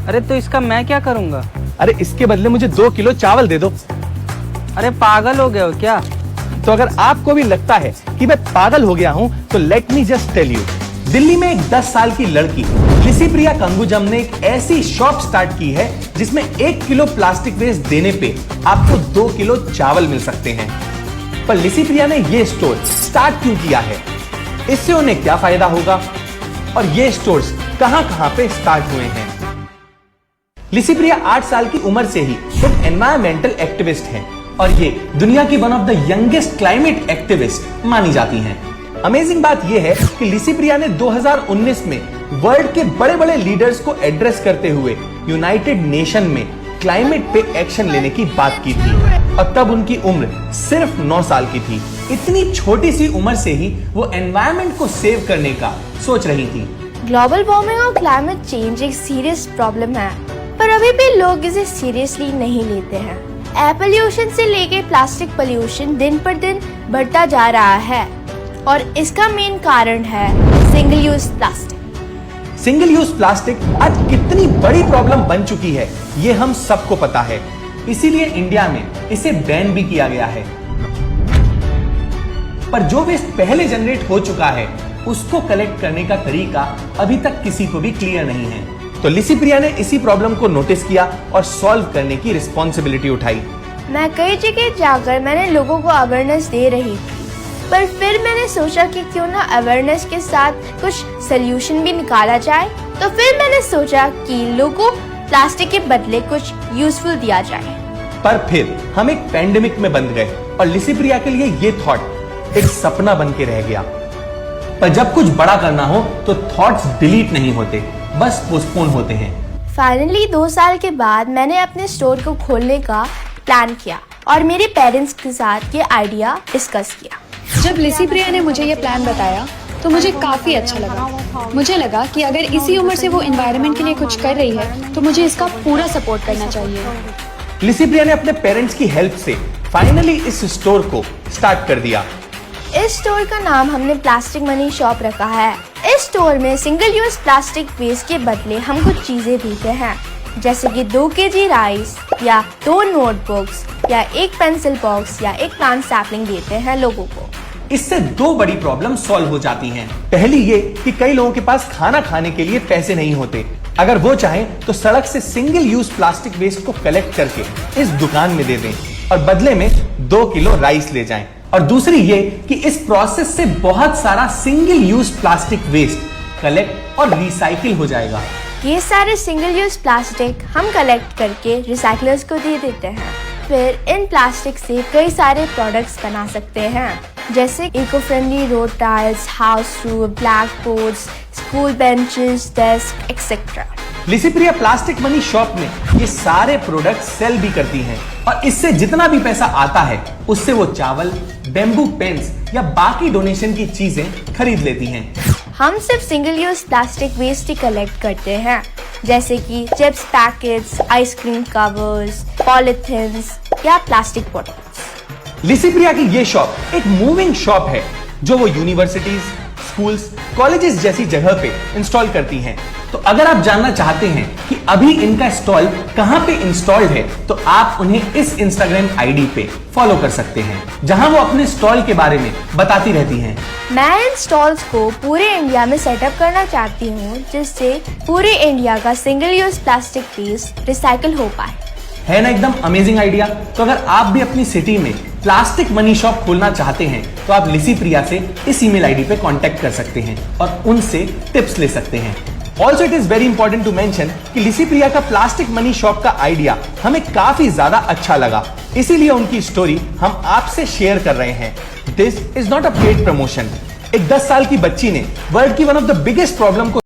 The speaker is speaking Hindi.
अरे तो इसका मैं क्या करूँगा? अरे इसके बदले मुझे 2 किलो चावल दे दो। अरे पागल हो गए हो क्या? तो अगर आपको भी लगता है कि मैं पागल हो गया हूं, तो let me just tell you. Delhi में एक 10 साल की लड़की लिसिप्रिया कंगुजम ने एक ऐसी शॉप स्टार्ट की है जिसमें 1 किलो प्लास्टिक वेस्ट देने पे आपको 2 किलो चावल मिल सकते हैं। पर लिसिप्रिया ने ये स्टोर स्टार्ट क्यों किया है, इससे उन्हें क्या फायदा होगा और ये स्टोर्स कहां-कहां पे स्टार्ट हुए हैं। लिसिप्रिया 8 साल की उम्र से ही एक एनवायरमेंटल एक्टिविस्ट हैं और ये दुनिया की one of the youngest climate activist मानी जाती हैं। अमेजिंग बात यह है कि लिसिप्रिया ने 2019 में वर्ल्ड के बड़े-बड़े लीडर्स को एड्रेस करते हुए यूनाइटेड नेशन में क्लाइमेट पे एक्शन लेने की बात की थी और तब उनकी उम्र सिर्फ 9 साल की थी। इतनी छोटी सी उम्र से ही वो एनवायरमेंट को सेव करने का सोच रही थी। ग्लोबल वार्मिंग और क्लाइमेट चेंज एक सीरियस प्रॉब्लम है, पर अभी भी लोग इसे सीरियसली नहीं लेते हैं। एयर पोल्यूशन से लेके प्लास्टिक पोल्यूशन दिन पर दिन बढ़ता जा रहा है और इसका मेन कारण है single use plastic. Single use plastic आज कितनी बड़ी प्रॉब्लम बन चुकी है ये हम सबको पता है, इसीलिए इंडिया में इसे बैन भी किया गया है। पर जो वेस्ट पहले जनरेट हो चुका है उसको कलेक्ट करने का तरीका अभी तक किसी को भी क्लियर नहीं है। तो लिसिप्रिया ने इसी प्रॉब्लम को नोटिस किया और सॉल्व करने की रिस्पॉन्सिबिलिटी उठाई। मैं कई जगह जाकर मैंने लोगों को अवेयरनेस दे रही थी, पर फिर मैंने सोचा कि क्यों ना अवेयरनेस के साथ कुछ सोल्यूशन भी निकाला जाए। तो फिर मैंने सोचा कि लोगों को प्लास्टिक के बदले कुछ यूजफुल दिया जाए। पर फिर हम एक पैंडेमिक में बंद गए और लिसिप्रिया के लिए ये थॉट एक सपना बन के रह गया। पर जब कुछ बड़ा करना हो तो थॉट्स डिलीट नहीं होते, बस पोस्टपोन होते हैं। फाइनली 2 साल के बाद मैंने अपने स्टोर को खोलने का प्लान किया और मेरे पेरेंट्स के साथ ये आइडिया डिस्कस किया। जब लिसिप्रिया ने मुझे ये प्लान बताया तो मुझे काफ़ी अच्छा लगा। मुझे लगा कि अगर इसी उम्र से वो एनवायरनमेंट के लिए कुछ कर रही है तो मुझे इसका पूरा सपोर्ट करना चाहिए। लिसिप्रिया ने अपने पेरेंट्स की हेल्प से फाइनली इस स्टोर को स्टार्ट कर दिया। इस स्टोर का नाम हमने प्लास्टिक मनी शॉप रखा है। इस स्टोर में सिंगल यूज प्लास्टिक वेस्ट के बदले हम कुछ चीजें देते हैं, जैसे कि 2 केजी राइस या 2 नोटबुक्स या 1 पेंसिल बॉक्स या 1 प्लांट सैपलिंग देते हैं लोगों को। इससे 2 बड़ी प्रॉब्लम सॉल्व हो जाती हैं। पहली ये कि कई लोगों के पास खाना खाने के लिए पैसे नहीं होते। अगर वो चाहें तो सड़क से सिंगल यूज प्लास्टिक वेस्ट को कलेक्ट करके इस दुकान में दे दें और बदले में 2 किलो राइस ले जाएं। और दूसरी ये कि इस प्रोसेस से बहुत सारा single use plastic waste collect और रिसाइकिल हो जाएगा। ये सारे सिंगल यूज प्लास्टिक हम कलेक्ट करके रिसाइकलर्स को दे देते हैं। फिर इन प्लास्टिक से कई सारे प्रोडक्ट्स बना सकते हैं, जैसे eco friendly road tiles, house roof, black boards, school benches, desk etcetera. Licypriya plastic money shop में ये सारे प्रोडक्ट सेल भी करती हैं और इससे जितना भी पैसा आता है उससे वो चावल, बेम्बू पेन्स या बाकी डोनेशन की चीजें खरीद लेती हैं। हम सिर्फ सिंगल यूज प्लास्टिक वेस्ट ही कलेक्ट करते हैं, जैसे कि चिप्स पैकेट्स, आइसक्रीम कवर्स, पॉलिथिन्स या प्लास्टिक बॉटल्स। लिसिप्रिया की ये शॉप एक मूविंग शॉप है जो वो यूनिवर्सिटीज, स्कूल्स, कॉलेजेस जैसी जगह पे इंस्टॉल करती हैं। तो अगर आप जानना चाहते हैं कि अभी इनका स्टॉल कहां पे इंस्टॉल्ड है तो आप उन्हें इस इंस्टाग्राम आईडी पे फॉलो कर सकते हैं, जहां वो अपने स्टॉल के बारे में बताती रहती हैं। मैं इन स्टॉल्स को पूरे इंडिया में सेटअप करना चाहती हूँ, जिससे पूरे इंडिया का single use plastic waste recycle हो पाए। है ना एकदम अमेजिंग आइडिया। तो अगर आप भी अपनी सिटी में प्लास्टिक मनी शॉप खोलना चाहते हैं तो आप लिसिप्रिया से इस ईमेल आईडी पे कांटेक्ट कर सकते हैं और उनसे टिप्स ले सकते हैं। Also it is very important to mention कि लिसिप्रिया का प्लास्टिक मनी शॉप का आइडिया हमें काफी ज्यादा अच्छा लगा, इसीलिए उनकी स्टोरी हम आपसे शेयर कर रहे हैं। This is not a paid promotion. एक 10 साल की बच्ची ने वर्ल्ड की one of the biggest problem को